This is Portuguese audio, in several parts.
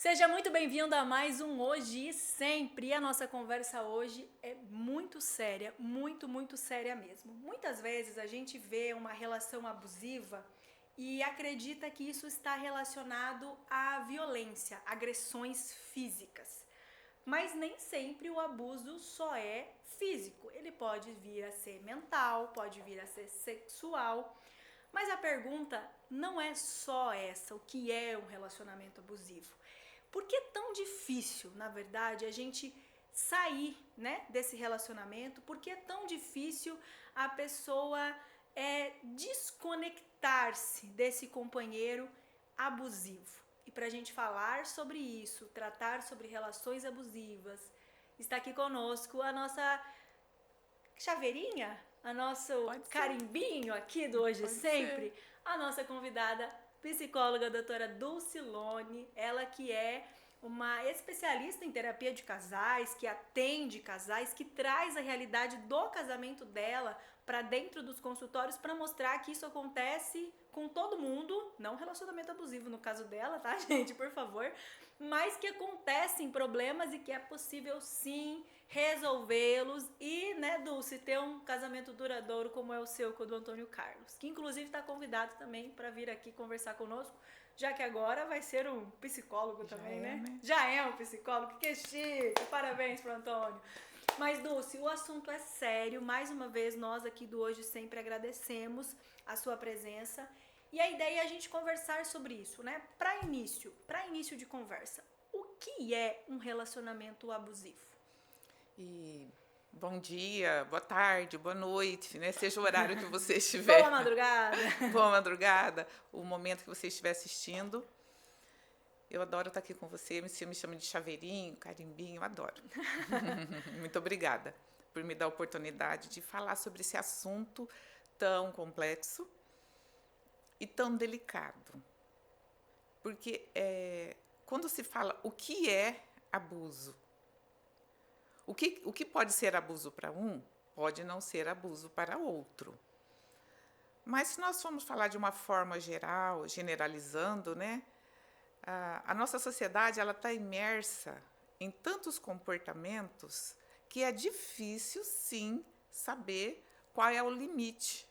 Seja muito bem-vindo a mais um Hoje e Sempre. E a nossa conversa hoje é muito séria, muito séria mesmo. Muitas vezes a gente vê uma relação abusiva e acredita que isso está relacionado à violência, agressões físicas. Mas nem sempre o abuso só é físico. Ele pode vir a ser mental, pode vir a ser sexual. Mas a pergunta não é só essa, o que é um relacionamento abusivo? Por que é tão difícil, na verdade, a gente sair, né, desse relacionamento? Por que é tão difícil a pessoa desconectar-se desse companheiro abusivo? E para a gente falar sobre isso, tratar sobre relações abusivas, está aqui conosco a nossa chaveirinha, a nosso Pode ser, carimbinho aqui do Hoje e pode ser. Sempre, a nossa convidada psicóloga, doutora Dulcilone, ela que é uma especialista em terapia de casais, que atende casais, que traz a realidade do casamento dela para dentro dos consultórios para mostrar que isso acontece com todo mundo, não relacionamento abusivo no caso dela, tá, gente, por favor, mas que acontecem problemas e que é possível sim resolvê-los e, né, Dulce, ter um casamento duradouro como é o seu com o do Antônio Carlos, que inclusive está convidado também para vir aqui conversar conosco, já que agora vai ser um psicólogo Já também, é, né? né? Já é um psicólogo, que chique! Parabéns pro Antônio. Mas, Dulce, o assunto é sério. Mais uma vez, nós aqui do Hoje sempre agradecemos a sua presença. E a ideia é a gente conversar sobre isso, né? Para início de conversa, o que é um relacionamento abusivo? E bom dia, boa tarde, boa noite, né? Seja o horário que você Boa estiver. madrugada! Boa madrugada, o momento que você estiver assistindo. Eu adoro estar aqui com você, me chama de chaveirinho, carimbinho, eu adoro. Muito obrigada por me dar a oportunidade de falar sobre esse assunto tão complexo e tão delicado. Porque quando se fala o que é abuso, o que pode ser abuso para um, pode não ser abuso para outro. Mas se nós formos falar de uma forma geral, generalizando, né, a nossa sociedade ela está imersa em tantos comportamentos que é difícil, sim, saber qual é o limite.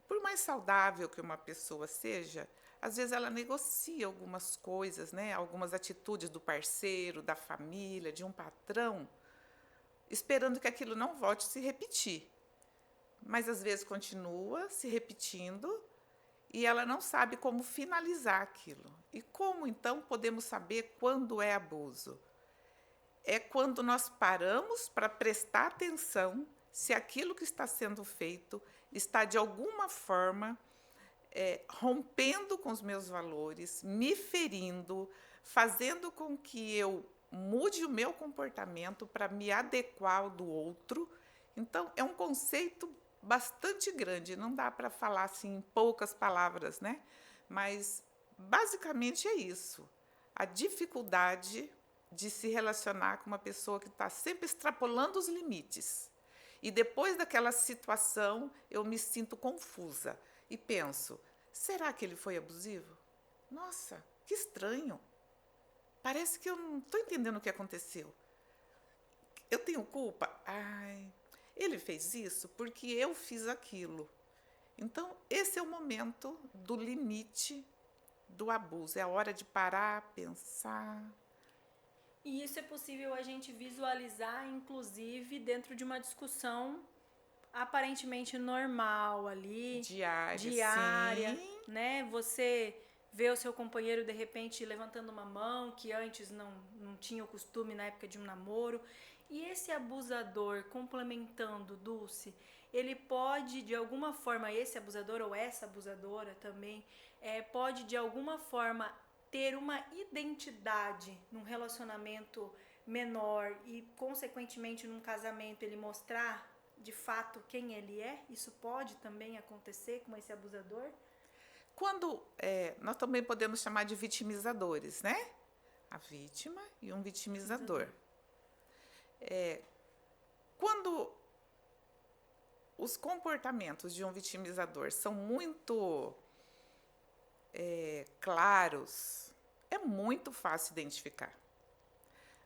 Por mais saudável que uma pessoa seja, às vezes ela negocia algumas coisas, né, algumas atitudes do parceiro, da família, de um patrão, esperando que aquilo não volte a se repetir. Mas às vezes continua se repetindo e ela não sabe como finalizar aquilo. E como então podemos saber quando é abuso? É quando nós paramos para prestar atenção se aquilo que está sendo feito está de alguma forma rompendo com os meus valores, me ferindo, fazendo com que eu mude o meu comportamento para me adequar ao do outro. Então, é um conceito bastante grande, não dá para falar assim em poucas palavras, né? Mas basicamente é isso. A dificuldade de se relacionar com uma pessoa que está sempre extrapolando os limites. E depois daquela situação, eu me sinto confusa e penso: será que ele foi abusivo? Nossa, que estranho. Parece que eu não estou entendendo o que aconteceu. Eu tenho culpa? Ai, ele fez isso porque eu fiz aquilo. Então, esse é o momento do limite do abuso. É a hora de parar, pensar. E isso é possível a gente visualizar, inclusive, dentro de uma discussão aparentemente normal ali, Diária, diária, sim. né? Você vê o seu companheiro de repente levantando uma mão que antes não tinha o costume na época de um namoro. E esse abusador complementando Dulce, ele pode de alguma forma, esse abusador ou essa abusadora também, pode de alguma forma ter uma identidade num relacionamento menor e consequentemente num casamento ele mostrar de fato quem ele é? Isso pode também acontecer com esse abusador? Quando nós também podemos chamar de vitimizadores, né? A vítima e um vitimizador. Abusador. Quando os comportamentos de um vitimizador são muito claros, é muito fácil identificar.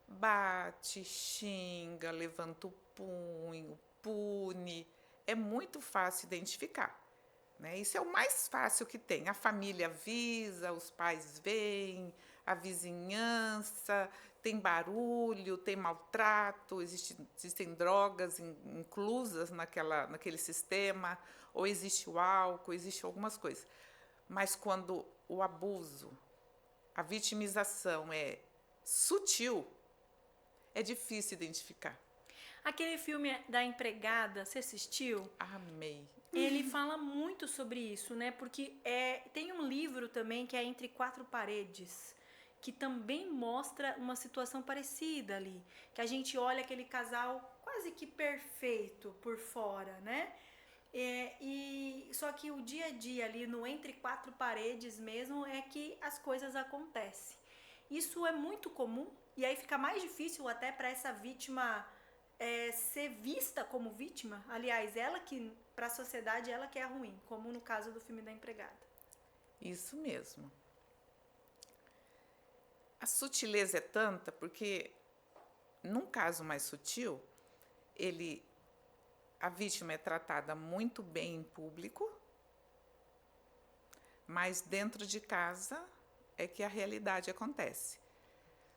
Bate, xinga, levanta o punho, pune. É muito fácil identificar, né? Isso é o mais fácil que tem. A família avisa, os pais veem, a vizinhança, tem barulho, tem maltrato, existem drogas inclusas naquele sistema, ou existe o álcool, existe algumas coisas. Mas quando o abuso, a vitimização é sutil, é difícil identificar. Aquele filme da empregada, você assistiu? Amei. Ele fala muito sobre isso, né? Porque tem um livro também que é Entre Quatro Paredes, que também mostra uma situação parecida ali. Que a gente olha aquele casal quase que perfeito por fora, né? Só que o dia a dia ali no Entre Quatro Paredes mesmo é que as coisas acontecem. Isso é muito comum e aí fica mais difícil até para essa vítima ser vista como vítima. Aliás, ela que, para a sociedade, ela que é ruim, como no caso do filme da empregada. Isso mesmo. A sutileza é tanta porque, num caso mais sutil, a vítima é tratada muito bem em público, mas dentro de casa é que a realidade acontece.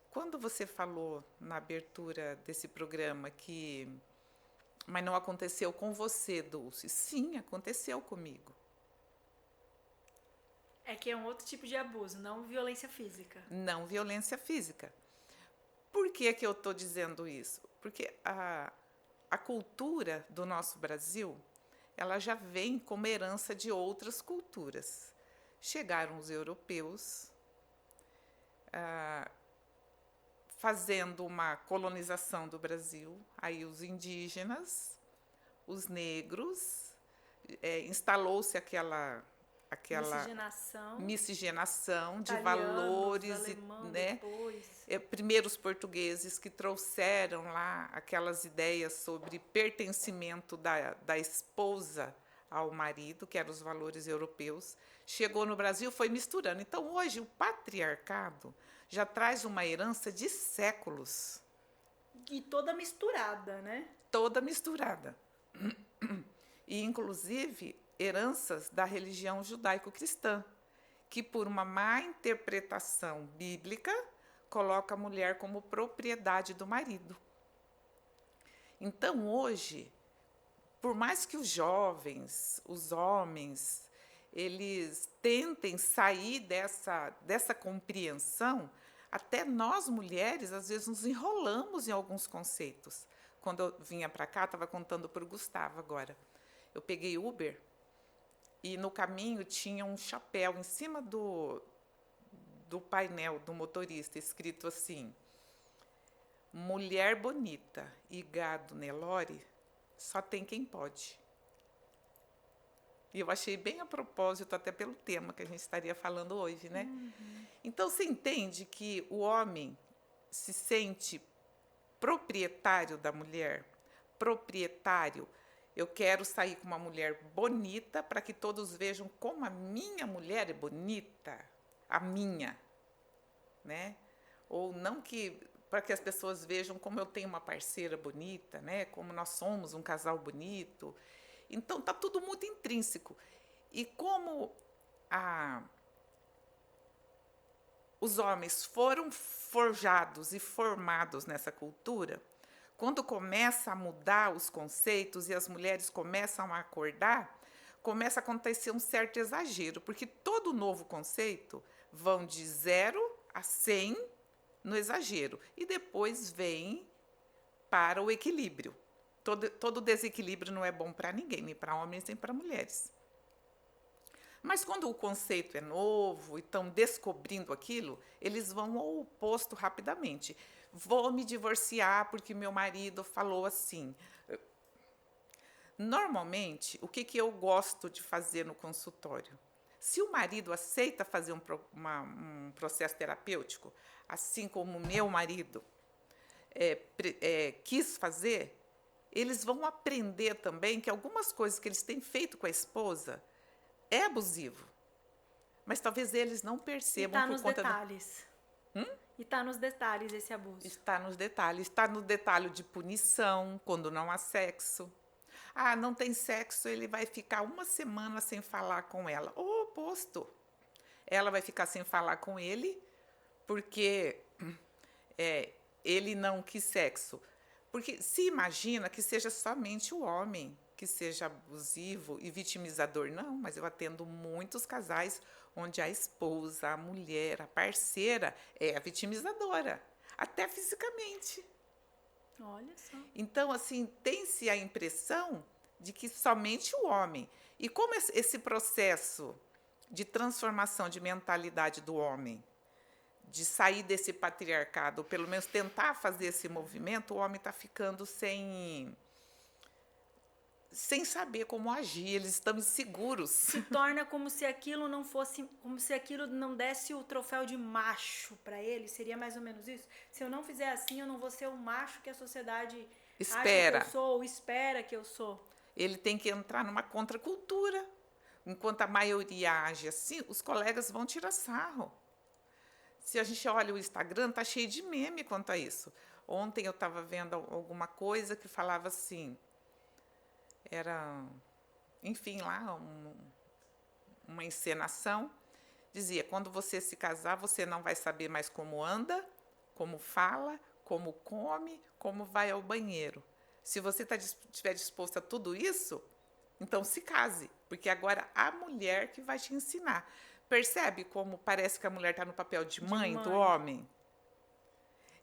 Quando você falou na abertura desse programa mas não aconteceu com você, Dulce. Sim, aconteceu comigo. É que é um outro tipo de abuso, não violência física. Não violência física. Por que eu estou dizendo isso? Porque a cultura do nosso Brasil, ela já vem como herança de outras culturas. Chegaram os europeus, fazendo uma colonização do Brasil, aí os indígenas, os negros, instalou-se aquela miscigenação de valores, alemão, né? Primeiro os portugueses que trouxeram lá aquelas ideias sobre pertencimento da esposa ao marido, que eram os valores europeus, chegou no Brasil, foi misturando. Então, hoje, o patriarcado já traz uma herança de séculos. E toda misturada, né? Toda misturada. E, inclusive, heranças da religião judaico-cristã, que, por uma má interpretação bíblica, coloca a mulher como propriedade do marido. Então, hoje, por mais que os jovens, os homens, eles tentem sair dessa compreensão, até nós mulheres, às vezes, nos enrolamos em alguns conceitos. Quando eu vinha para cá, estava contando para o Gustavo agora. Eu peguei Uber e no caminho tinha um chapéu em cima do painel do motorista, escrito assim: mulher bonita e gado Nelore, só tem quem pode. E eu achei bem a propósito, até pelo tema que a gente estaria falando hoje, né? Uhum. Então, você entende que o homem se sente proprietário da mulher, proprietário. Eu quero sair com uma mulher bonita para que todos vejam como a minha mulher é bonita, a minha, né? Ou não para que as pessoas vejam como eu tenho uma parceira bonita, né? Como nós somos um casal bonito. Então, está tudo muito intrínseco. E como os homens foram forjados e formados nessa cultura, quando começa a mudar os conceitos e as mulheres começam a acordar, começa a acontecer um certo exagero, porque todo novo conceito vão de 0 a 100 no exagero, e depois vem para o equilíbrio. Todo desequilíbrio não é bom para ninguém, nem para homens, nem para mulheres. Mas quando o conceito é novo e estão descobrindo aquilo, eles vão ao oposto rapidamente. Vou me divorciar porque meu marido falou assim. Normalmente, o que eu gosto de fazer no consultório? Se o marido aceita fazer um processo terapêutico, assim como o meu marido quis fazer, eles vão aprender também que algumas coisas que eles têm feito com a esposa é abusivo. Mas talvez eles não percebam por conta detalhes. E tá nos detalhes esse abuso. Está nos detalhes. Está no detalhe de punição, quando não há sexo. Ah, não tem sexo, ele vai ficar uma semana sem falar com ela. O oposto. Ela vai ficar sem falar com ele porque ele não quis sexo. Porque se imagina que seja somente o homem que seja abusivo e vitimizador. Não, mas eu atendo muitos casais onde a esposa, a mulher, a parceira é a vitimizadora, até fisicamente. Olha só. Então, assim, tem-se a impressão de que somente o homem. E como esse processo de transformação de mentalidade do homem, de sair desse patriarcado, ou pelo menos tentar fazer esse movimento, o homem está ficando sem saber como agir, eles estão inseguros. Se torna como se aquilo não fosse, como se aquilo não desse o troféu de macho para ele, seria mais ou menos isso? Se eu não fizer assim, eu não vou ser o macho que a sociedade Espera. acha que eu sou, ou espera que eu sou. Ele tem que entrar numa contracultura. Enquanto a maioria age assim, os colegas vão tirar sarro. Se a gente olha o Instagram, tá cheio de meme quanto a isso. Ontem eu estava vendo alguma coisa que falava assim, era, enfim, lá uma encenação, dizia, quando você se casar, você não vai saber mais como anda, como fala, como come, como vai ao banheiro. Se você estiver disposto a tudo isso, então se case, porque agora a mulher que vai te ensinar. Percebe como parece que a mulher está no papel de mãe do homem?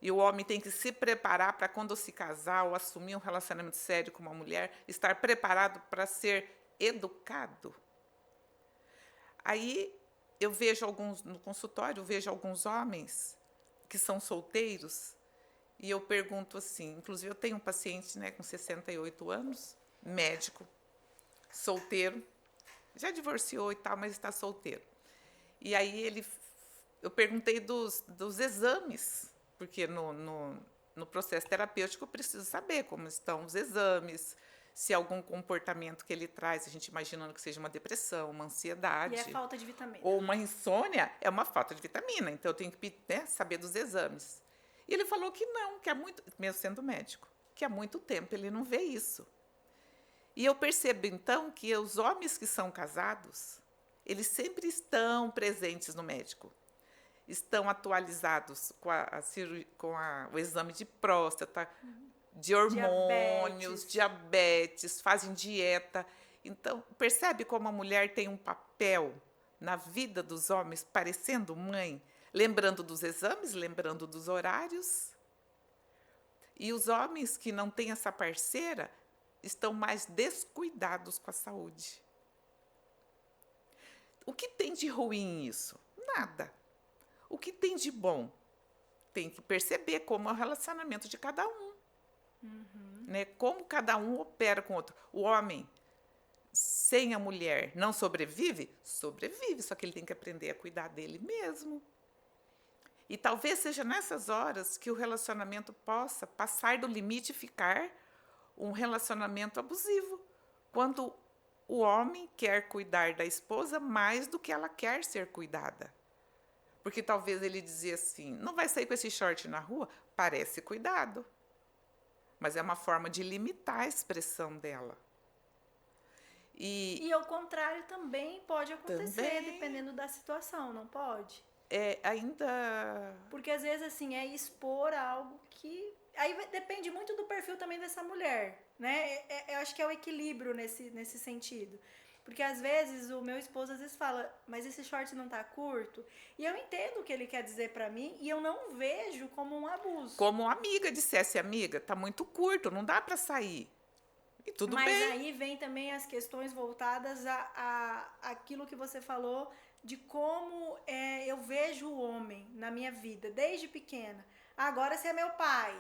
E o homem tem que se preparar para, quando se casar ou assumir um relacionamento sério com uma mulher, estar preparado para ser educado. Aí eu vejo no consultório, eu vejo alguns homens que são solteiros, e eu pergunto assim, inclusive eu tenho um paciente, né, com 68 anos, médico, solteiro, já divorciou e tal, mas está solteiro. E aí eu perguntei dos exames, porque no processo terapêutico eu preciso saber como estão os exames, se algum comportamento que ele traz, a gente imaginando que seja uma depressão, uma ansiedade. E é falta de vitamina. Ou uma insônia, é uma falta de vitamina. Então eu tenho que, né, saber dos exames. E ele falou que não, que há muito, mesmo sendo médico, que há muito tempo ele não vê isso. E eu percebo, então, que os homens que são casados, eles sempre estão presentes no médico. Estão atualizados com o exame de próstata, de hormônios, diabetes, fazem dieta. Então, percebe como a mulher tem um papel na vida dos homens, parecendo mãe, lembrando dos exames, lembrando dos horários. E os homens que não têm essa parceira estão mais descuidados com a saúde. O que tem de ruim nisso? Nada. O que tem de bom? Tem que perceber como é o relacionamento de cada um. Né? Como cada um opera com o outro. O homem, sem a mulher, não sobrevive? Sobrevive, só que ele tem que aprender a cuidar dele mesmo. E talvez seja nessas horas que o relacionamento possa passar do limite e ficar um relacionamento abusivo. Quando o homem quer cuidar da esposa mais do que ela quer ser cuidada. Porque talvez ele dizia assim, não vai sair com esse short na rua? Parece cuidado. Mas é uma forma de limitar a expressão dela. E ao contrário também pode acontecer, dependendo da situação, não pode? Ainda... Porque às vezes, assim, é expor algo que... Aí depende muito do perfil também dessa mulher, né? Eu acho que é o equilíbrio nesse sentido. Porque às vezes o meu esposo às vezes fala, mas esse short não tá curto? E eu entendo o que ele quer dizer pra mim e eu não vejo como um abuso. Como uma amiga dissesse, amiga, tá muito curto, não dá pra sair. E tudo bem. Mas aí vem também as questões voltadas a aquilo que você falou de como eu vejo o homem na minha vida, desde pequena. Agora você é meu pai.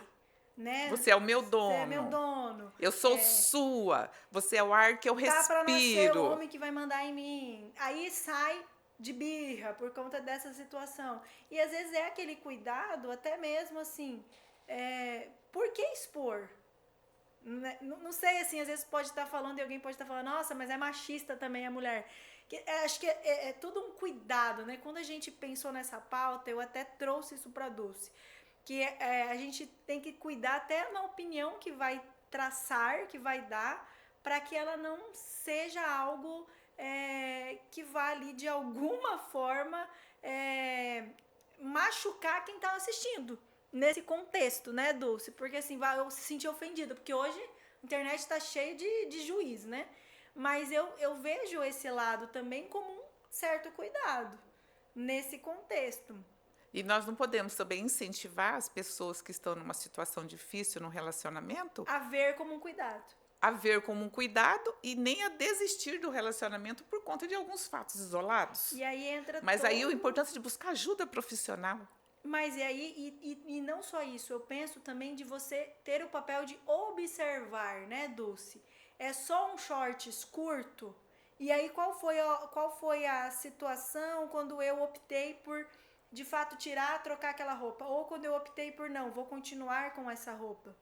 Né? Você é o meu dono. Você é meu dono. Eu sou sua. Você é o ar que eu respiro. Tá pra nascer o homem que vai mandar em mim. Aí sai de birra por conta dessa situação. E às vezes é aquele cuidado, até mesmo assim, por que expor? Não sei, assim, às vezes pode estar falando e alguém pode estar falando, nossa, mas é machista também a mulher. Acho que é tudo um cuidado, né? Quando a gente pensou nessa pauta, eu até trouxe isso para Dulce, que a gente tem que cuidar até na opinião que vai traçar, que vai dar, para que ela não seja algo que vá ali de alguma forma machucar quem está assistindo nesse contexto, né, Dulce? Porque assim, eu se sentir ofendida, porque hoje a internet está cheia de juiz, né? Mas eu vejo esse lado também como um certo cuidado nesse contexto. E nós não podemos também incentivar as pessoas que estão numa situação difícil no relacionamento A ver como um cuidado. a ver como um cuidado e nem a desistir do relacionamento por conta de alguns fatos isolados. E aí entra Mas aí a importância de buscar ajuda profissional. Mas e aí, e não só isso, eu penso também de você ter o papel de observar, né, Dulce? É só um shorts curto? E aí qual foi a situação quando eu optei por, de fato, trocar aquela roupa? Ou quando eu optei por, não, vou continuar com essa roupa?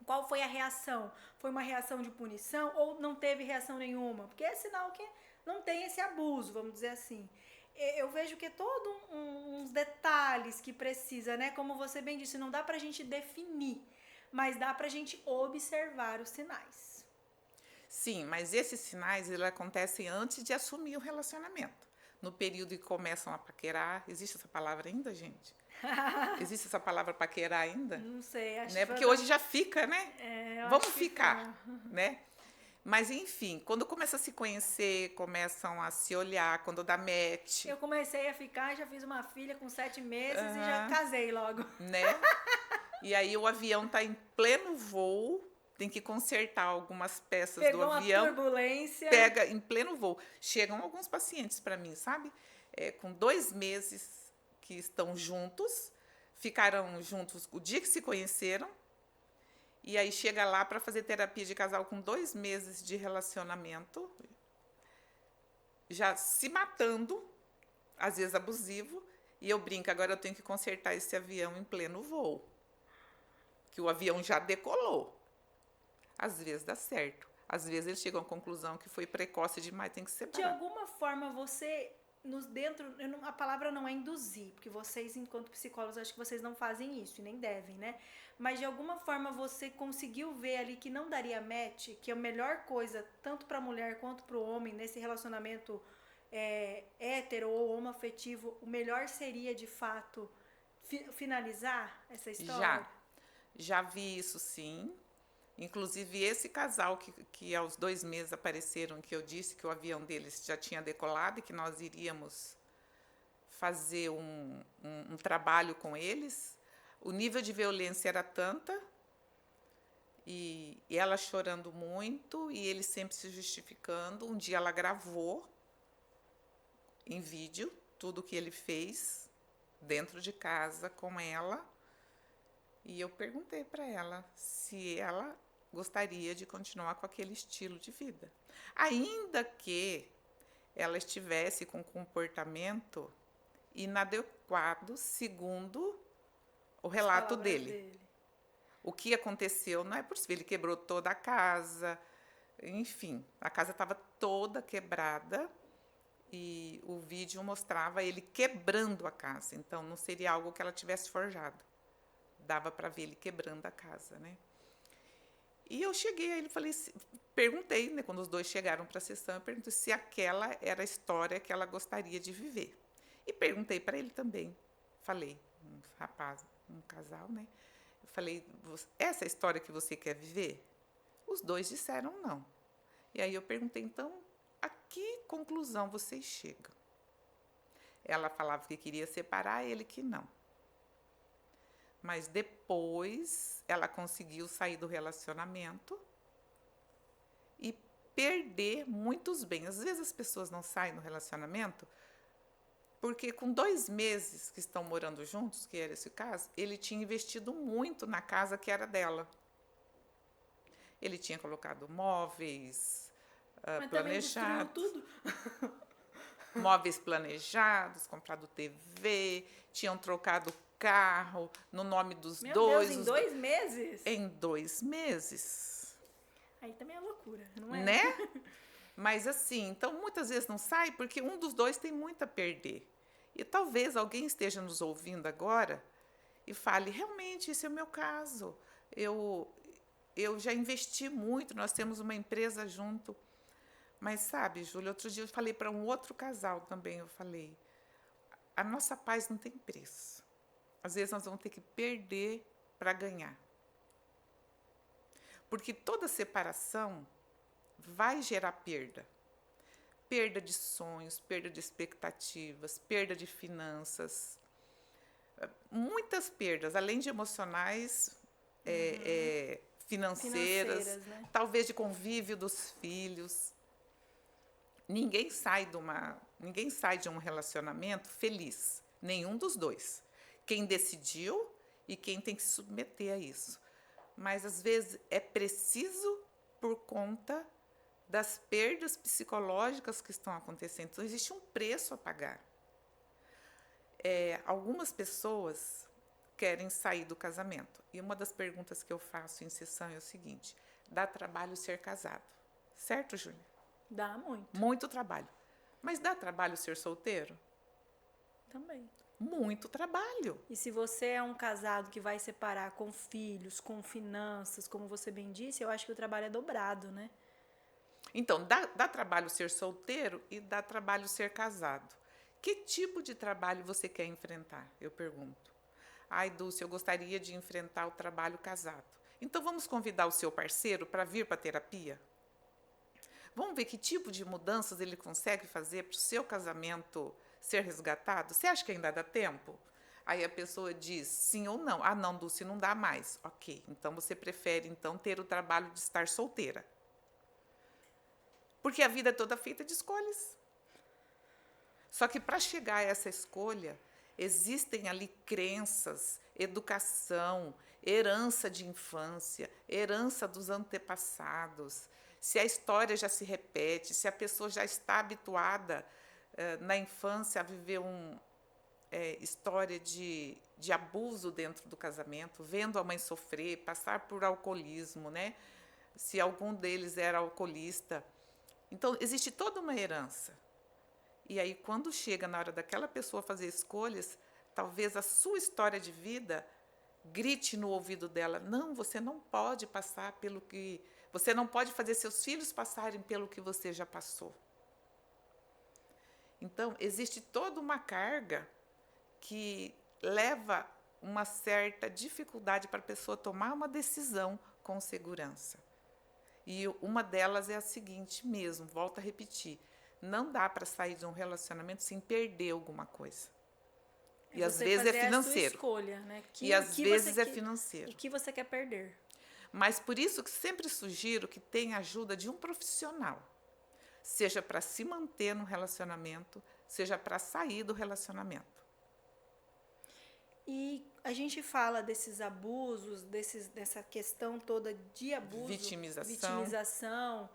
Qual foi a reação? Foi uma reação de punição ou não teve reação nenhuma? Porque é sinal que não tem esse abuso, vamos dizer assim. Eu vejo que é todo uns detalhes que precisa, né? Como você bem disse, não dá pra gente definir, mas dá pra gente observar os sinais. Sim, mas esses sinais eles acontecem antes de assumir o relacionamento. No período que começam a paquerar, existe essa palavra ainda, gente? Existe essa palavra paquerar ainda? Não sei, acho Né? que porque hoje já fica, né? Vamos ficar, né? Mas, enfim, quando começa a se conhecer, começam a se olhar, quando dá match. Eu comecei a ficar, já fiz uma filha com 7 meses e já casei logo. Né? E aí o avião tá em pleno voo, tem que consertar algumas peças do avião. Pegou uma turbulência. Pega em pleno voo. Chegam alguns pacientes para mim, sabe? Com 2 meses que estão juntos, ficaram juntos o dia que se conheceram, e aí chega lá para fazer terapia de casal com 2 meses de relacionamento, já se matando, às vezes abusivo, e eu brinco, agora eu tenho que consertar esse avião em pleno voo, que o avião já decolou. Às vezes dá certo, às vezes eles chegam à conclusão que foi precoce demais, tem que separar. De alguma forma você a palavra não é induzir, porque vocês, enquanto psicólogos, acho que vocês não fazem isso e nem devem, né? Mas de alguma forma você conseguiu ver ali que não daria match, que a melhor coisa, tanto para a mulher quanto para o homem, nesse relacionamento hétero ou homoafetivo, o melhor seria, de fato, finalizar essa história? Já vi isso, sim. Inclusive, esse casal que aos 2 meses apareceram, que eu disse que o avião deles já tinha decolado e que nós iríamos fazer um trabalho com eles, o nível de violência era tanta, e ela chorando muito, e ele sempre se justificando. Um dia ela gravou em vídeo tudo o que ele fez dentro de casa com ela, e eu perguntei para ela se ela gostaria de continuar com aquele estilo de vida. Ainda que ela estivesse com um comportamento inadequado, segundo o relato dele. O que aconteceu não é possível. Ele quebrou toda a casa, enfim, a casa estava toda quebrada e o vídeo mostrava ele quebrando a casa. Então, não seria algo que ela tivesse forjado. Dava para ver ele quebrando a casa, né? E eu cheguei a ele, perguntei, né, quando os dois chegaram para a sessão, eu perguntei se aquela era a história que ela gostaria de viver. E perguntei para ele também. Falei, um rapaz, um casal, né? Eu falei, essa é a história que você quer viver? Os dois disseram não. E aí eu perguntei, então, a que conclusão vocês chegam? Ela falava que queria separar, ele que não. Mas depois ela conseguiu sair do relacionamento e perder muitos bens. Às vezes as pessoas não saem do relacionamento porque com 2 meses que estão morando juntos, que era esse caso, ele tinha investido muito na casa que era dela. Ele tinha colocado móveis planejados. Tudo. Móveis planejados, comprado TV, tinham trocado carro no nome dos dois. Deus, em 2 meses? Em 2 meses. Aí também é loucura, não é? Né? Mas assim, então muitas vezes não sai porque um dos dois tem muito a perder. E talvez alguém esteja nos ouvindo agora e fale, realmente, esse é o meu caso. Eu, eu já investi muito, nós temos uma empresa junto. Mas sabe, Júlia, outro dia eu falei para um outro casal também, eu falei, a nossa paz não tem preço. Às vezes nós vamos ter que perder para ganhar. Porque toda separação vai gerar perda. Perda de sonhos, perda de expectativas, perda de finanças. Muitas perdas, além de emocionais, financeiras, Financeiras, né? talvez de convívio dos filhos. Ninguém sai de um relacionamento feliz, nenhum dos dois. Quem decidiu e quem tem que se submeter a isso. Mas às vezes é preciso por conta das perdas psicológicas que estão acontecendo. Então existe um preço a pagar. Algumas pessoas querem sair do casamento. E uma das perguntas que eu faço em sessão é o seguinte: dá trabalho ser casado? Certo, Júlia? Dá muito. Muito trabalho. Mas dá trabalho ser solteiro? Também. Muito trabalho. E se você é um casado que vai separar com filhos, com finanças, como você bem disse, eu acho que o trabalho é dobrado, né? Então, dá trabalho ser solteiro e dá trabalho ser casado. Que tipo de trabalho você quer enfrentar? Eu pergunto. Ai, Dulce, eu gostaria de enfrentar o trabalho casado. Então, vamos convidar o seu parceiro para vir para a terapia? Vamos ver que tipo de mudanças ele consegue fazer para o seu casamento ser resgatado? Você acha que ainda dá tempo? Aí a pessoa diz sim ou não. Ah, não, Dulce, não dá mais. Ok, então você prefere então ter o trabalho de estar solteira. Porque a vida é toda feita de escolhas. Só que para chegar a essa escolha, existem ali crenças, educação, herança de infância, herança dos antepassados. Se a história já se repete, se a pessoa já está habituada na infância a viver uma história de abuso dentro do casamento, vendo a mãe sofrer, passar por alcoolismo, né? Se algum deles era alcoolista. Então, existe toda uma herança. E aí, quando chega na hora daquela pessoa fazer escolhas, talvez a sua história de vida grite no ouvido dela: não, você não pode passar pelo que... Você não pode fazer seus filhos passarem pelo que você já passou. Então, existe toda uma carga que leva uma certa dificuldade para a pessoa tomar uma decisão com segurança. E uma delas é a seguinte mesmo, volto a repetir: não dá para sair de um relacionamento sem perder alguma coisa. E às vezes é financeiro. A sua escolha, né? E às vezes é financeiro. O que você quer perder? Mas por isso que sempre sugiro que tenha ajuda de um profissional. Seja para se manter no relacionamento, seja para sair do relacionamento. E a gente fala desses abusos, dessa questão toda de abuso, vitimização.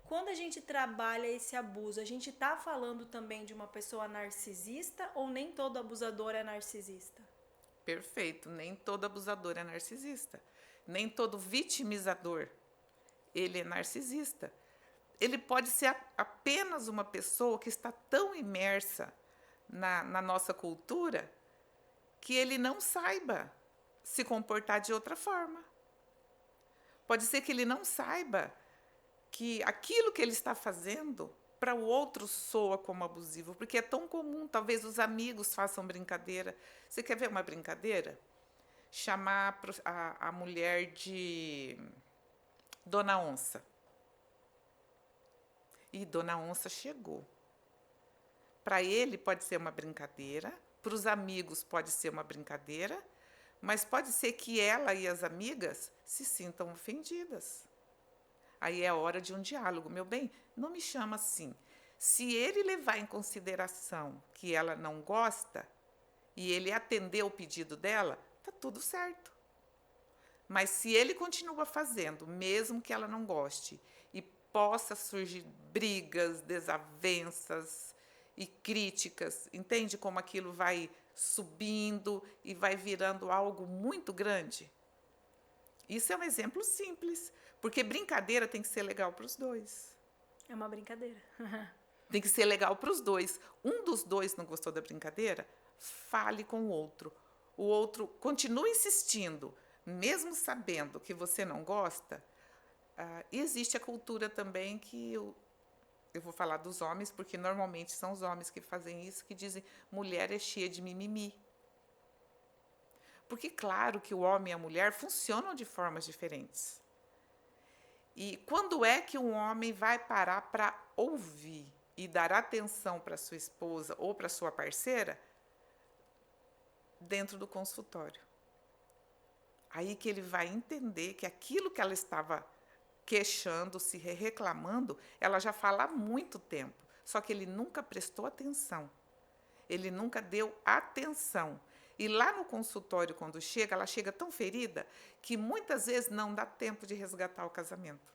Quando a gente trabalha esse abuso, a gente está falando também de uma pessoa narcisista ou nem todo abusador é narcisista? Perfeito, nem todo abusador é narcisista. Nem todo vitimizador, ele é narcisista. Ele pode ser apenas uma pessoa que está tão imersa na nossa cultura que ele não saiba se comportar de outra forma. Pode ser que ele não saiba que aquilo que ele está fazendo para o outro soa como abusivo, porque é tão comum, talvez os amigos façam brincadeira. Você quer ver uma brincadeira? Chamar a mulher de Dona Onça. E Dona Onça chegou. Para ele pode ser uma brincadeira, para os amigos pode ser uma brincadeira, mas pode ser que ela e as amigas se sintam ofendidas. Aí é hora de um diálogo. Meu bem, não me chama assim. Se ele levar em consideração que ela não gosta e ele atender o pedido dela, está tudo certo. Mas se ele continua fazendo, mesmo que ela não goste, e possa surgir brigas, desavenças e críticas, entende como aquilo vai subindo e vai virando algo muito grande? Isso é um exemplo simples, porque brincadeira tem que ser legal para os dois. É uma brincadeira. Tem que ser legal para os dois. Um dos dois não gostou da brincadeira, fale com o outro. O outro continua insistindo, mesmo sabendo que você não gosta. E existe a cultura também que eu vou falar dos homens, porque normalmente são os homens que fazem isso, que dizem mulher é cheia de mimimi. Porque claro que o homem e a mulher funcionam de formas diferentes. E quando é que um homem vai parar para ouvir e dar atenção para sua esposa ou para sua parceira? Dentro do consultório. Aí que ele vai entender que aquilo que ela estava queixando, se reclamando, ela já fala há muito tempo. Só que ele nunca prestou atenção. Ele nunca deu atenção. E lá no consultório, quando chega, ela chega tão ferida que muitas vezes não dá tempo de resgatar o casamento.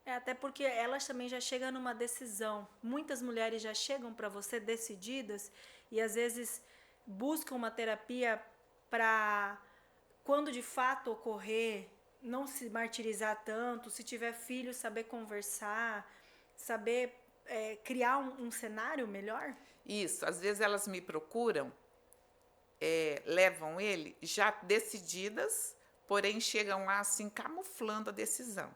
Até porque elas também já chegam numa decisão. Muitas mulheres já chegam para você decididas e às vezes buscam uma terapia para, quando de fato ocorrer, não se martirizar tanto, se tiver filho, saber conversar, saber criar um cenário melhor? Isso, às vezes elas me procuram, levam ele já decididas, porém chegam lá assim camuflando a decisão.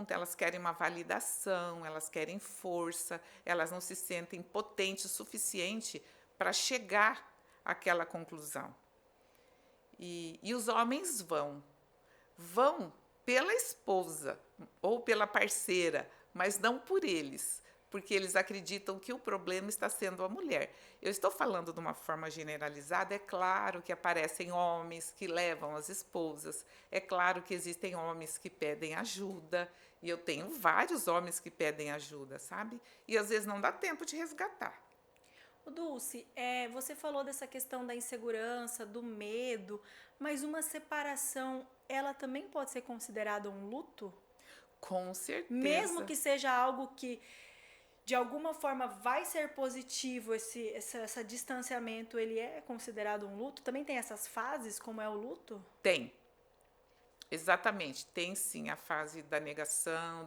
Elas querem uma validação, elas querem força, elas não se sentem potentes o suficiente para chegar àquela conclusão. E os homens vão pela esposa ou pela parceira, mas não por eles, porque eles acreditam que o problema está sendo a mulher. Eu estou falando de uma forma generalizada, é claro que aparecem homens que levam as esposas, é claro que existem homens que pedem ajuda, e eu tenho vários homens que pedem ajuda, sabe? E às vezes não dá tempo de resgatar. Dulce, você falou dessa questão da insegurança, do medo, mas uma separação, ela também pode ser considerada um luto? Com certeza. Mesmo que seja algo que, de alguma forma, vai ser positivo, esse distanciamento, ele é considerado um luto? Também tem essas fases, como é o luto? Tem. Exatamente. Tem, sim, a fase da negação,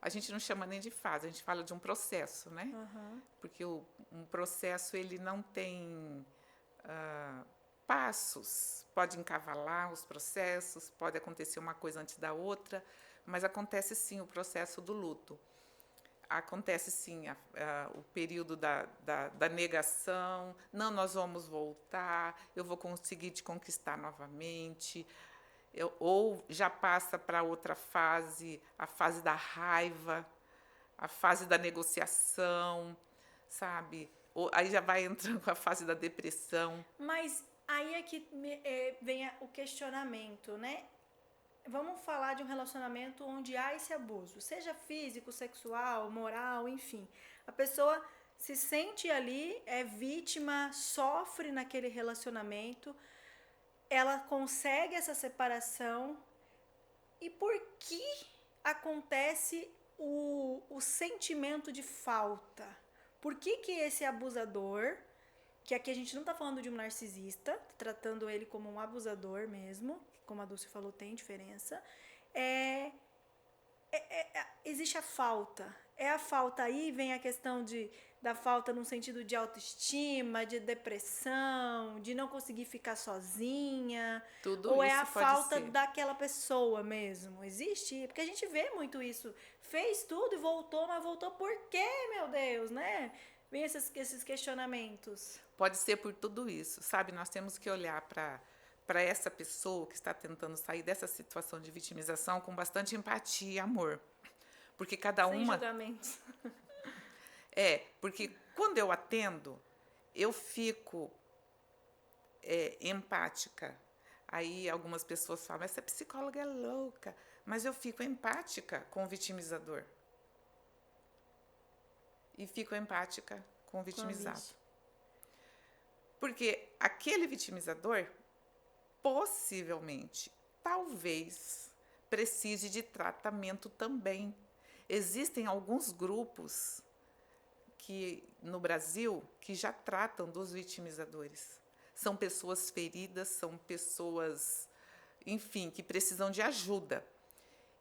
a gente não chama nem de fase, a gente fala de um processo, né? Uhum. Porque um processo, ele não tem passos. Pode encavalar os processos, pode acontecer uma coisa antes da outra, mas acontece, sim, o processo do luto. Acontece, sim, o período da negação. Não, nós vamos voltar, eu vou conseguir te conquistar novamente. Ou já passa para outra fase, a fase da raiva, a fase da negociação, sabe? Aí já vai entrando a fase da depressão. Mas aí é que vem o questionamento, né? Vamos falar de um relacionamento onde há esse abuso, seja físico, sexual, moral, enfim. A pessoa se sente ali, é vítima, sofre naquele relacionamento, ela consegue essa separação. E por que acontece o sentimento de falta? Por que esse abusador, que aqui a gente não está falando de um narcisista, tratando ele como um abusador mesmo, como a Dulce falou, tem diferença, existe a falta. A falta aí, vem a questão da falta no sentido de autoestima, de depressão, de não conseguir ficar sozinha. Tudo ou isso é a pode falta ser. daquela pessoa mesmo? Existe? Porque a gente vê muito isso. Fez tudo e voltou, mas voltou por quê, meu Deus, né? Vem esses questionamentos. Pode ser por tudo isso, sabe? Nós temos que olhar para essa pessoa que está tentando sair dessa situação de vitimização com bastante empatia e amor. Porque cada Sem uma... julgamentos. Porque quando eu atendo, eu fico empática. Aí algumas pessoas falam, essa psicóloga é louca. Mas eu fico empática com o vitimizador. E fico empática com o vitimizado. Porque aquele vitimizador, possivelmente, talvez, precise de tratamento também. Existem alguns grupos no Brasil que já tratam dos vitimizadores. São pessoas feridas, são pessoas, enfim, que precisam de ajuda.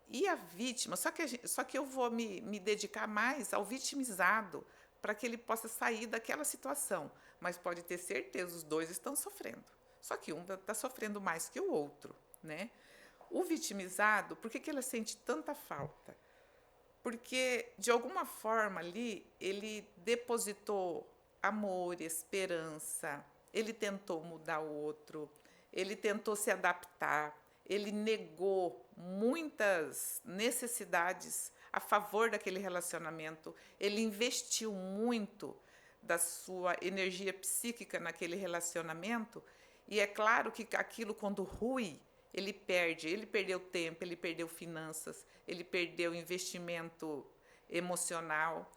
E a vítima, só que eu vou me dedicar mais ao vitimizado para que ele possa sair daquela situação. Mas pode ter certeza, os dois estão sofrendo. Só que um está sofrendo mais que o outro, né? O vitimizado, por que ele sente tanta falta? Porque, de alguma forma ali, ele depositou amor, esperança, ele tentou mudar o outro, ele tentou se adaptar, ele negou muitas necessidades a favor daquele relacionamento, ele investiu muito da sua energia psíquica naquele relacionamento, e é claro que aquilo, quando rui, ele perdeu tempo, ele perdeu finanças, ele perdeu investimento emocional,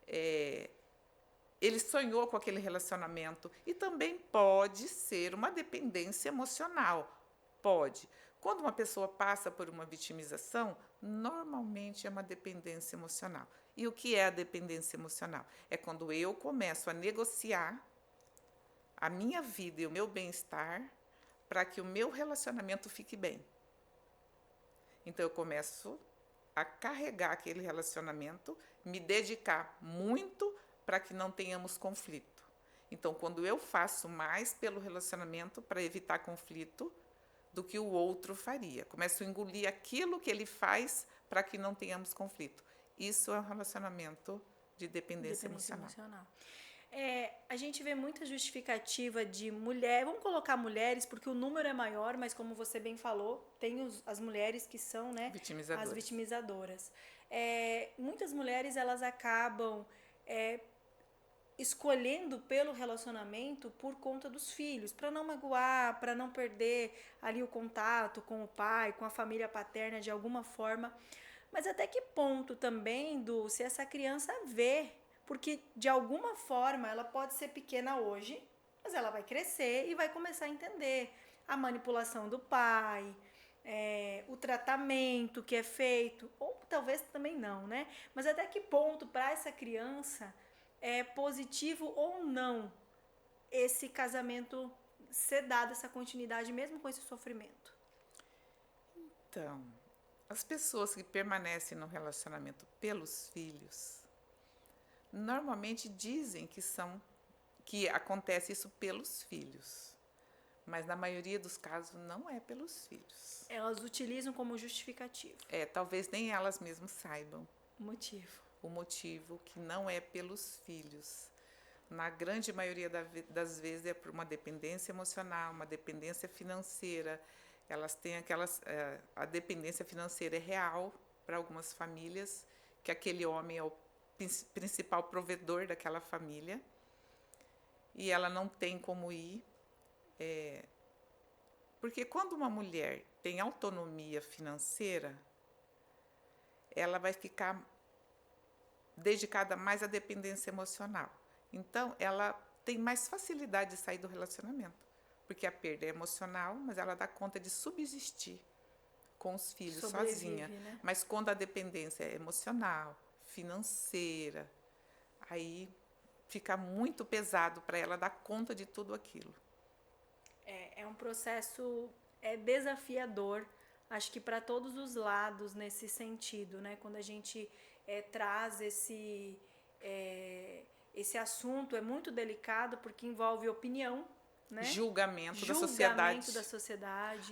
ele sonhou com aquele relacionamento, e também pode ser uma dependência emocional, pode. Quando uma pessoa passa por uma vitimização, normalmente é uma dependência emocional. E o que é a dependência emocional? É quando eu começo a negociar a minha vida e o meu bem-estar para que o meu relacionamento fique bem. Então, eu começo a carregar aquele relacionamento, me dedicar muito para que não tenhamos conflito. Então, quando eu faço mais pelo relacionamento para evitar conflito do que o outro faria, começo a engolir aquilo que ele faz para que não tenhamos conflito. Isso é um relacionamento de dependência emocional. A gente vê muita justificativa de mulher, vamos colocar mulheres, porque o número é maior, mas como você bem falou, tem as mulheres que são, né, as vitimizadoras. Muitas mulheres, elas acabam escolhendo pelo relacionamento por conta dos filhos, para não magoar, para não perder ali o contato com o pai, com a família paterna de alguma forma. Mas até que ponto também, se essa criança vê, porque de alguma forma ela pode ser pequena hoje, mas ela vai crescer e vai começar a entender a manipulação do pai, o tratamento que é feito, ou talvez também não, né? Mas até que ponto para essa criança é positivo ou não esse casamento ser dado, essa continuidade, mesmo com esse sofrimento? Então, as pessoas que permanecem no relacionamento pelos filhos, normalmente dizem que acontece isso pelos filhos, mas na maioria dos casos não é pelos filhos. Elas utilizam como justificativo. Talvez nem elas mesmas saibam o motivo que não é pelos filhos. Na grande maioria das vezes é por uma dependência emocional, uma dependência financeira. Elas têm a dependência financeira é real para algumas famílias, que aquele homem é o principal provedor daquela família, e ela não tem como ir, porque quando uma mulher tem autonomia financeira, ela vai ficar dedicada mais à dependência emocional. Então, ela tem mais facilidade de sair do relacionamento, porque a perda é emocional, mas ela dá conta de subsistir com os filhos sozinha. Né? Mas quando a dependência é emocional, financeira, aí fica muito pesado para ela dar conta de tudo aquilo. É um processo desafiador, acho que para todos os lados nesse sentido, né? Quando a gente traz esse assunto, é muito delicado porque envolve opinião, né? Julgamento da sociedade.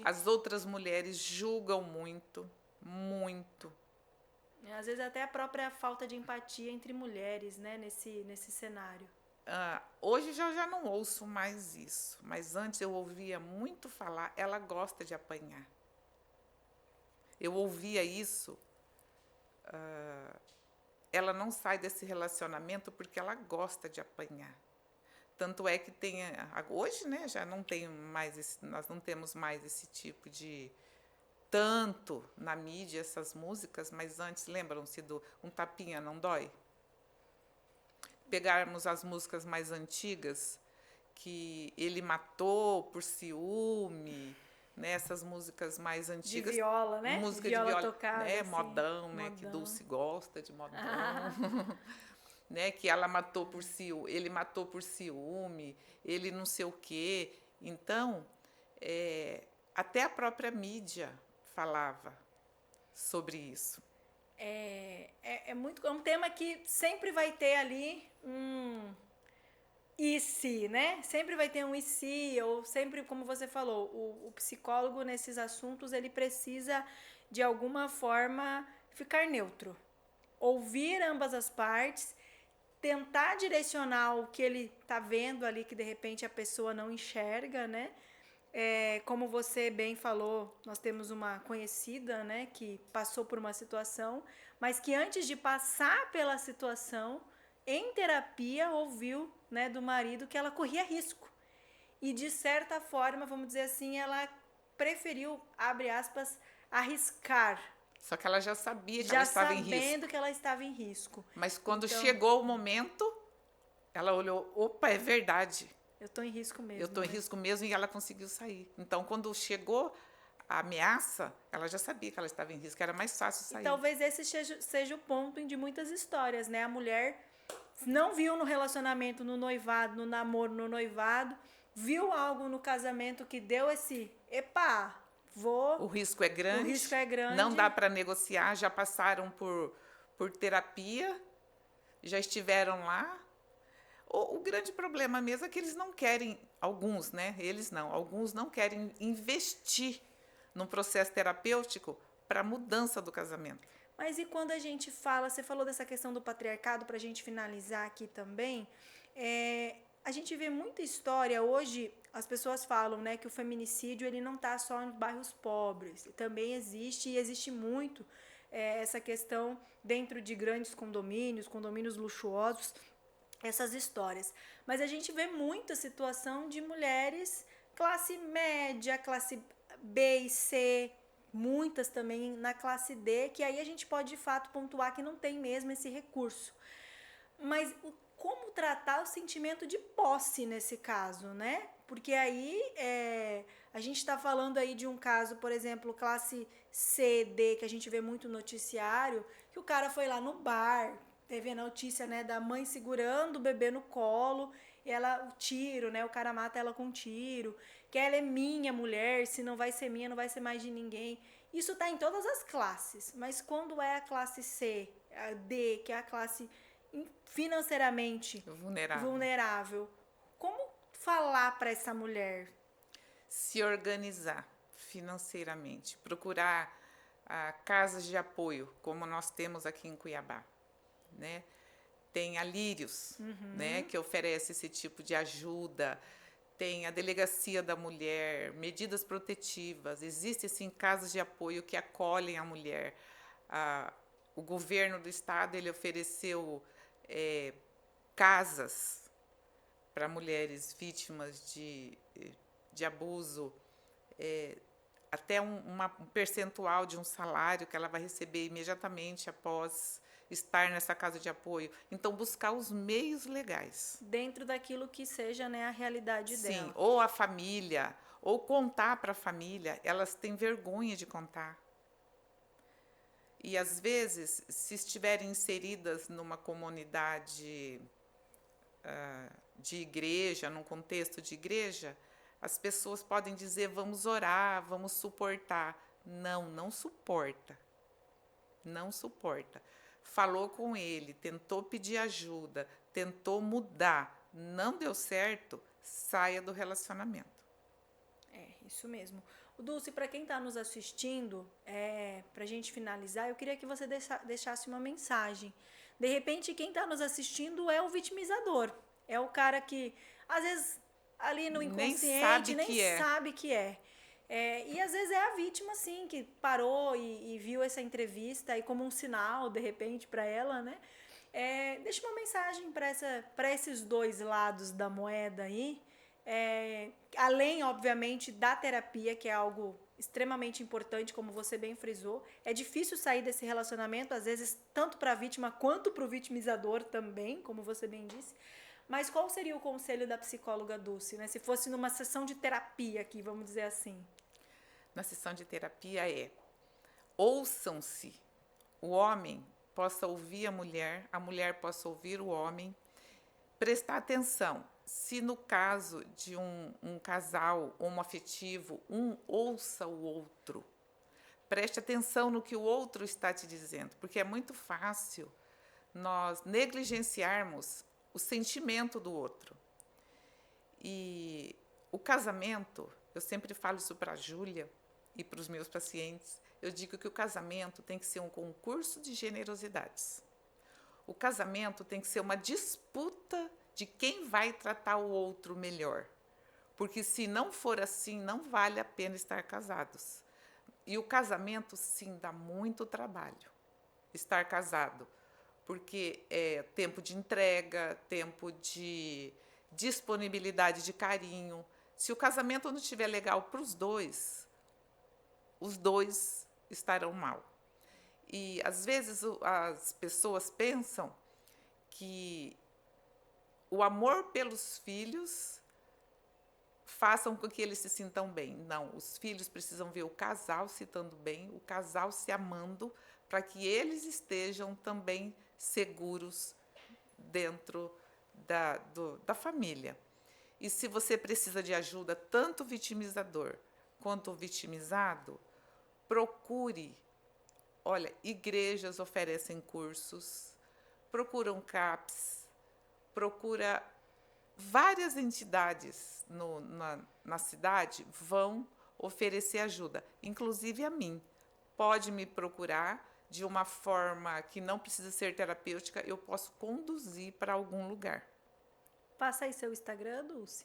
As outras mulheres julgam muito, muito. Às vezes até a própria falta de empatia entre mulheres, né? Nesse cenário. Hoje eu já não ouço mais isso, mas antes eu ouvia muito falar, ela gosta de apanhar. Eu ouvia isso, ela não sai desse relacionamento porque ela gosta de apanhar. Tanto é que hoje, né, já não tem mais nós não temos mais esse tipo de tanto na mídia essas músicas, mas antes lembram-se do Um Tapinha Não Dói? Pegarmos as músicas mais antigas, que ele matou por ciúme, né, essas músicas mais antigas. De viola, né? Música de viola tocada, né, assim, modão, né, que Dulce gosta de modão. Né, que ela matou por ciúme, ele matou por ciúme, ele não sei o quê. Então, até a própria mídia falava sobre isso. É um tema que sempre vai ter ali um e se, né? Sempre vai ter um e se, ou sempre, como você falou, o psicólogo nesses assuntos, ele precisa, de alguma forma, ficar neutro. Ouvir ambas as partes, tentar direcionar o que ele tá vendo ali, que de repente a pessoa não enxerga, né? Como você bem falou, nós temos uma conhecida, né, que passou por uma situação, mas que antes de passar pela situação, em terapia, ouviu, né, do marido que ela corria risco. E de certa forma, vamos dizer assim, ela preferiu, abre aspas, arriscar, Só que ela já sabia que ela já estava em risco. sabendo que ela estava em risco. Mas quando Então, chegou o momento, ela olhou, opa, é verdade. eu estou em risco mesmo. Eu estou em né? risco mesmo, e ela conseguiu sair. Então, quando chegou a ameaça, ela já sabia que ela estava em risco, era mais fácil E sair. talvez esse seja o ponto de muitas histórias, né? A mulher não viu no relacionamento, no noivado, no namoro, no noivado, viu algo no casamento que deu esse, epa, O risco é grande. O risco é grande. Não dá para negociar, já passaram por terapia, já estiveram lá. O grande problema mesmo é que eles não querem, alguns, né? Eles não, alguns não querem investir num processo terapêutico para a mudança do casamento. Mas e quando a gente fala, você falou dessa questão do patriarcado, para a gente finalizar aqui também, a gente vê muita história, hoje as pessoas falam, né, que o feminicídio ele não está só em bairros pobres, também existe, e existe muito essa questão dentro de grandes condomínios luxuosos, essas histórias. Mas a gente vê muita situação de mulheres classe média, classe B e C, muitas também na classe D, que aí a gente pode de fato pontuar que não tem mesmo esse recurso. Mas como tratar o sentimento de posse nesse caso, né? Porque aí a gente está falando aí de um caso, por exemplo, classe C, D, que a gente vê muito no noticiário, que o cara foi lá no bar, teve a notícia, né, da mãe segurando o bebê no colo, e o tiro, né, o cara mata ela com um tiro, que ela é minha mulher, se não vai ser minha, não vai ser mais de ninguém. Isso está em todas as classes, mas quando é a classe C, a D, que é a classe financeiramente vulnerável, como falar para essa mulher? Se organizar financeiramente, procurar casas de apoio, como nós temos aqui em Cuiabá, né? Tem a Lírios, né, que oferece esse tipo de ajuda. Tem a Delegacia da Mulher, medidas protetivas. Existem, sim, casas de apoio que acolhem a mulher. O governo do estado ele ofereceu casas para mulheres vítimas de abuso, até um percentual de um salário que ela vai receber imediatamente após estar nessa casa de apoio. Então, buscar os meios legais. Dentro daquilo que seja, né, a realidade dela. Sim, ou a família, ou contar para a família, elas têm vergonha de contar. E, às vezes, se estiverem inseridas numa comunidade de igreja, num contexto de igreja, as pessoas podem dizer, vamos orar, vamos suportar. Não, não suporta. Não suporta. Falou com ele, tentou pedir ajuda, tentou mudar, não deu certo, saia do relacionamento. Isso mesmo. O Dulce, para quem está nos assistindo, para a gente finalizar, eu queria que você deixasse uma mensagem. De repente, quem está nos assistindo é o vitimizador. É o cara que, às vezes, ali no inconsciente, nem sabe que é. E às vezes é a vítima, sim, que parou e viu essa entrevista e como um sinal, de repente, para ela, né? Deixa uma mensagem para esses dois lados da moeda aí. Além, obviamente, da terapia, que é algo extremamente importante, como você bem frisou. É difícil sair desse relacionamento, às vezes, tanto para a vítima quanto para o vitimizador também, como você bem disse. Mas qual seria o conselho da psicóloga Dulce, né? Se fosse numa sessão de terapia aqui, vamos dizer assim. Na sessão de terapia ouçam-se. O homem possa ouvir a mulher possa ouvir o homem. Prestar atenção. Se no caso de um casal homoafetivo, um ouça o outro. Preste atenção no que o outro está te dizendo, porque é muito fácil nós negligenciarmos o sentimento do outro. E o casamento, eu sempre falo isso para a Júlia e para os meus pacientes, eu digo que o casamento tem que ser um concurso de generosidades. O casamento tem que ser uma disputa de quem vai tratar o outro melhor. Porque se não for assim, não vale a pena estar casados. E o casamento, sim, dá muito trabalho, estar casado. Porque é tempo de entrega, tempo de disponibilidade de carinho. Se o casamento não estiver legal para os dois estarão mal. E, às vezes, as pessoas pensam que o amor pelos filhos façam com que eles se sintam bem. Não, os filhos precisam ver o casal se estando bem, o casal se amando, para que eles estejam também seguros dentro da família. E se você precisa de ajuda, tanto o vitimizador quanto o vitimizado, procure. Olha, igrejas oferecem cursos, procuram CAPS, procura várias entidades na cidade vão oferecer ajuda, inclusive a mim. Pode me procurar de uma forma que não precisa ser terapêutica, eu posso conduzir para algum lugar. Passa aí seu Instagram, Dulce.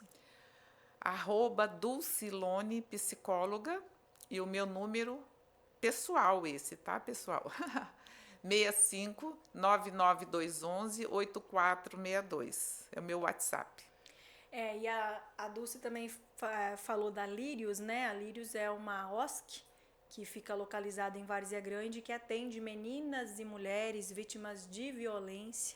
@Dulcilone Psicóloga e o meu número pessoal esse, tá, pessoal? 65 99211 8462. É o meu WhatsApp. E a Dulce também falou da Lírios, né? A Lírios é uma OSC que fica localizada em Várzea Grande, que atende meninas e mulheres vítimas de violência.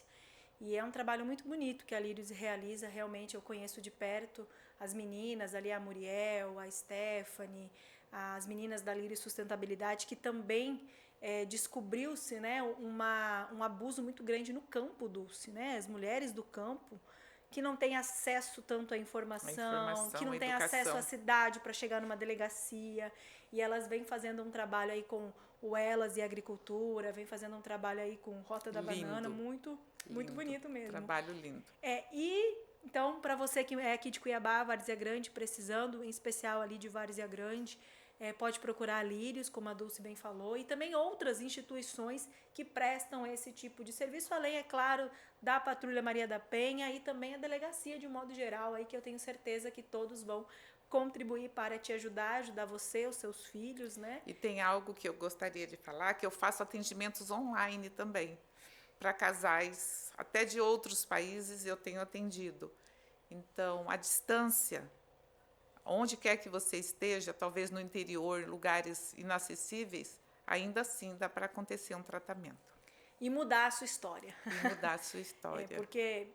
E é um trabalho muito bonito que a Lírios realiza. Realmente eu conheço de perto as meninas ali, a Muriel, a Stephanie, as meninas da Lírios Sustentabilidade, que também descobriu-se, né, um abuso muito grande no campo, Dulce, né? As mulheres do campo que não têm acesso tanto à informação, que não têm acesso à cidade para chegar numa delegacia, e elas vêm fazendo um trabalho aí com o Elas e Agricultura, vêm fazendo um trabalho aí com Rota da Banana, muito bonito mesmo. Trabalho lindo. Então, para você que é aqui de Cuiabá, Várzea Grande, precisando, em especial ali de Várzea Grande, pode procurar a Lírios, como a Dulce bem falou, e também outras instituições que prestam esse tipo de serviço, além, é claro, da Patrulha Maria da Penha e também a delegacia de um modo geral, aí que eu tenho certeza que todos vão contribuir para te ajudar você, os seus filhos, né? E tem algo que eu gostaria de falar, que eu faço atendimentos online também, para casais, até de outros países eu tenho atendido. Então, à distância, onde quer que você esteja, talvez no interior, lugares inacessíveis, ainda assim dá para acontecer um tratamento. E mudar a sua história. Porque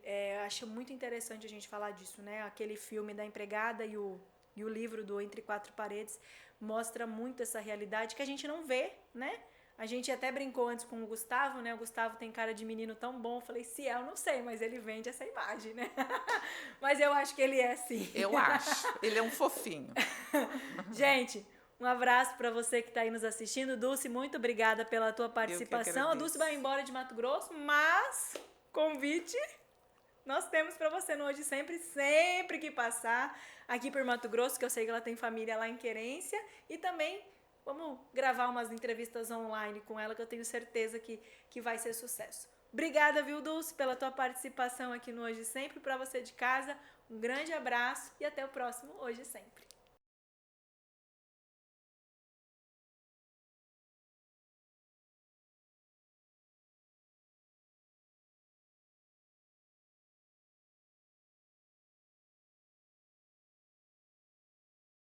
acho muito interessante a gente falar disso, né? Aquele filme da empregada e o livro do Entre Quatro Paredes mostra muito essa realidade que a gente não vê, né? A gente até brincou antes com o Gustavo, né? O Gustavo tem cara de menino tão bom. Eu falei, se eu não sei, mas ele vende essa imagem, né? Mas eu acho que ele é sim. Eu acho. Ele é um fofinho. Gente, um abraço para você que está aí nos assistindo. Dulce, muito obrigada pela tua participação. A Dulce vai embora de Mato Grosso, mas convite nós temos para você no Hoje sempre que passar aqui por Mato Grosso, que eu sei que ela tem família lá em Querência, e também vamos gravar umas entrevistas online com ela, que eu tenho certeza que vai ser sucesso. Obrigada, viu, Dulce, pela tua participação aqui no Hoje Sempre. Para você de casa, um grande abraço e até o próximo Hoje Sempre.